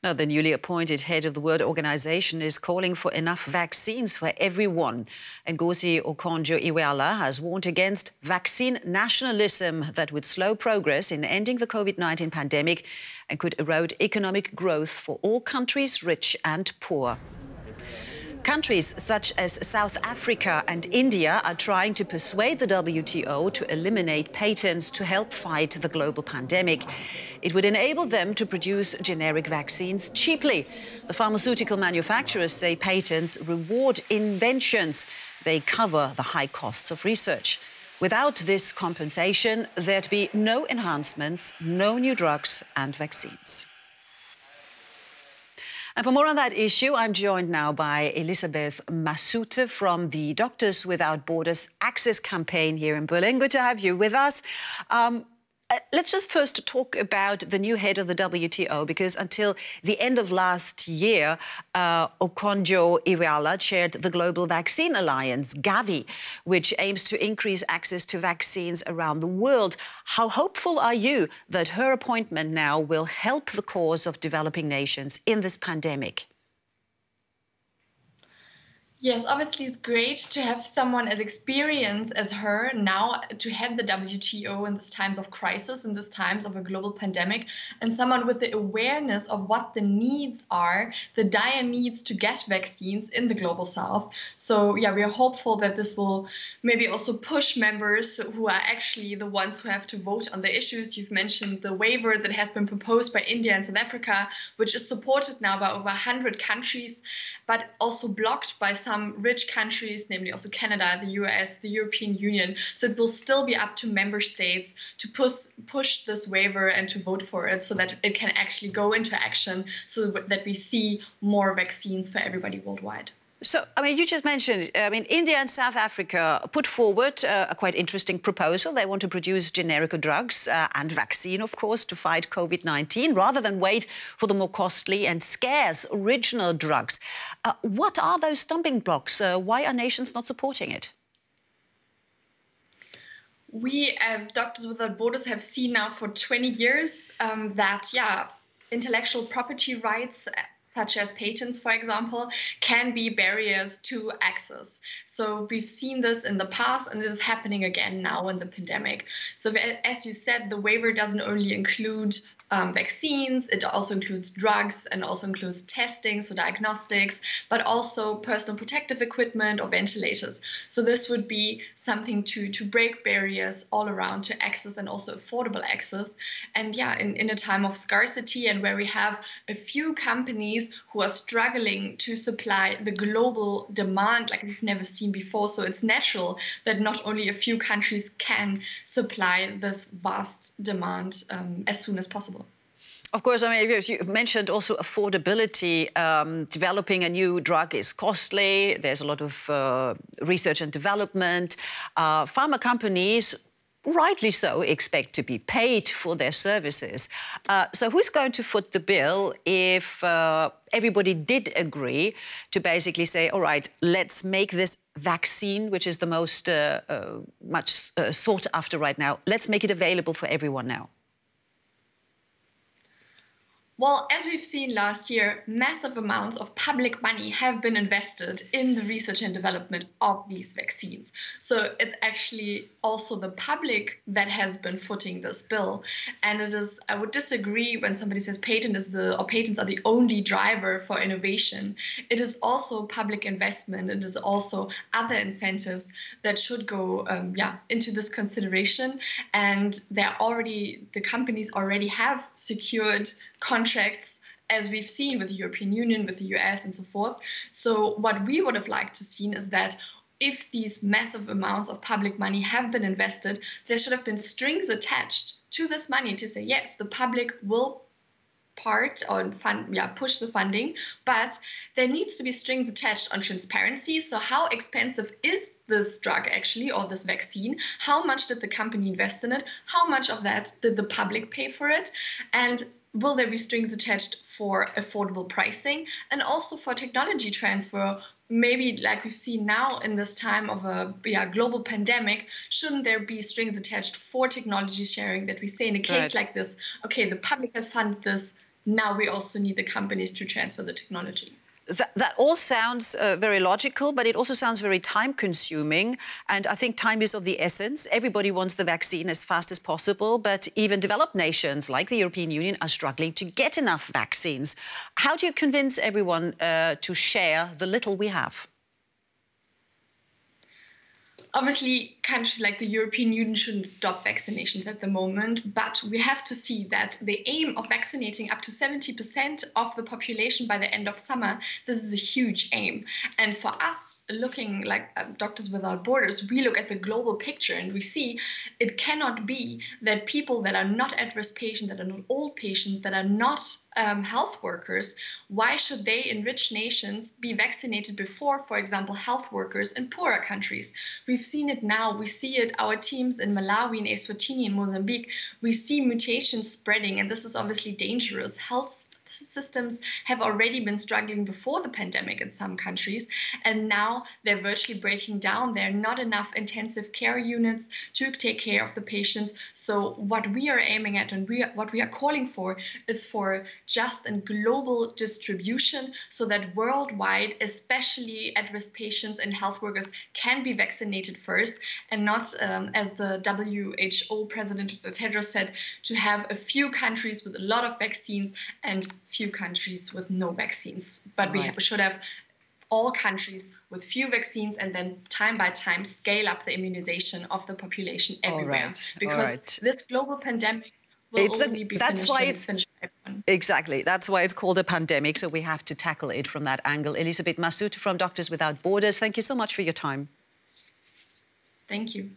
Now, the newly appointed head of the World Organization is calling for enough vaccines for everyone. Ngozi Okonjo-Iweala has warned against vaccine nationalism that would slow progress in ending the Covid-19 pandemic and could erode economic growth for all countries, rich and poor. Countries such as South Africa and India are trying to persuade the WTO to eliminate patents to help fight the global pandemic. It would enable them to produce generic vaccines cheaply. The pharmaceutical manufacturers say patents reward inventions. They cover the high costs of research. Without this compensation, there'd be no enhancements, no new drugs and vaccines. And for more on that issue, I'm joined now by Elisabeth Massute from the Doctors Without Borders Access campaign here in Berlin. Good to have you with us. Let's just first talk about the new head of the WTO, because until the end of last year, Okonjo-Iweala chaired the Global Vaccine Alliance, Gavi, which aims to increase access to vaccines around the world. How hopeful are you that her appointment now will help the cause of developing nations in this pandemic? Yes, obviously it's great to have someone as experienced as her now to head the WTO in these times of crisis, in these times of a global pandemic, and someone with the awareness of what the needs are, the dire needs to get vaccines in the global south. So yeah, we are hopeful that this will maybe also push members who are actually the ones who have to vote on the issues. You've mentioned the waiver that has been proposed by India and South Africa, which is supported now by over 100 countries, but also blocked by some rich countries, namely also Canada, the US, the European Union. So it will still be up to member states to push this waiver and to vote for it so that it can actually go into action, so that we see more vaccines for everybody worldwide. So, I mean, you just mentioned, India and South Africa put forward a quite interesting proposal. They want to produce generic drugs and vaccine, of course, to fight Covid-19, rather than wait for the more costly and scarce original drugs. What are those stumbling blocks? Why are nations not supporting it? We, as Doctors Without Borders, have seen now for 20 years that, intellectual property rights, such as patents, for example, can be barriers to access. So we've seen this in the past, and it is happening again now in the pandemic. So as you said, the waiver doesn't only include vaccines, it also includes drugs and also includes testing, so diagnostics, but also personal protective equipment or ventilators. So this would be something to break barriers all around to access, and also affordable access. And yeah, in a time of scarcity and where we have a few companies who are struggling to supply the global demand like we've never seen before. So it's natural that not only a few countries can supply this vast demand as soon as possible. Of course, you mentioned also affordability. Developing a new drug is costly. There's a lot of research and development. Pharma companies, rightly so, expect to be paid for their services. So who's going to foot the bill if everybody did agree to basically say, all right, let's make this vaccine, which is the most much sought after right now, let's make it available for everyone now? Well, as we've seen last year, massive amounts of public money have been invested in the research and development of these vaccines. So it's actually also the public that has been footing this bill. And it is, I would disagree when somebody says patents are the only driver for innovation. It is also public investment. It is also other incentives that should go into this consideration. And the companies already have secured contracts, as we've seen with the European Union, with the US and so forth. So what we would have liked to see is that if these massive amounts of public money have been invested, there should have been strings attached to this money to say, yes, the public will push the funding, but there needs to be strings attached on transparency. So how expensive is this drug actually, or this vaccine? How much did the company invest in it? How much of that did the public pay for it? And will there be strings attached for affordable pricing and also for technology transfer? Maybe like we've seen now in this time of a global pandemic, shouldn't there be strings attached for technology sharing, that we say in a case like this, okay, the public has funded this, now we also need the companies to transfer the technology. That all sounds very logical, but it also sounds very time-consuming. And I think time is of the essence. Everybody wants the vaccine as fast as possible, but even developed nations like the European Union are struggling to get enough vaccines. How do you convince everyone to share the little we have? Obviously, countries like the European Union shouldn't stop vaccinations at the moment, but we have to see that the aim of vaccinating up to 70% of the population by the end of summer, this is a huge aim. And for us, looking like Doctors Without Borders, we look at the global picture and we see it cannot be that people that are not at-risk patients, that are not old patients, that are not health workers, why should they in rich nations be vaccinated before, for example, health workers in poorer countries? We've seen it now. We see it, our teams in Malawi, in Eswatini, in Mozambique, we see mutations spreading, and this is obviously dangerous. Health systems have already been struggling before the pandemic in some countries, and now they're virtually breaking down. There are not enough intensive care units to take care of the patients. So what we are aiming at and what we are calling for is for just and global distribution so that worldwide, especially at-risk patients and health workers can be vaccinated first, and not, as the WHO president, Dr. Tedros, said, to have a few countries with a lot of vaccines and few countries with no vaccines. But we should have all countries with few vaccines, and then time by time scale up the immunization of the population everywhere. Because this global pandemic will only be finished when it's finished by everyone. Exactly. That's why it's called a pandemic. So we have to tackle it from that angle. Elisabeth Massute from Doctors Without Borders, thank you so much for your time. Thank you.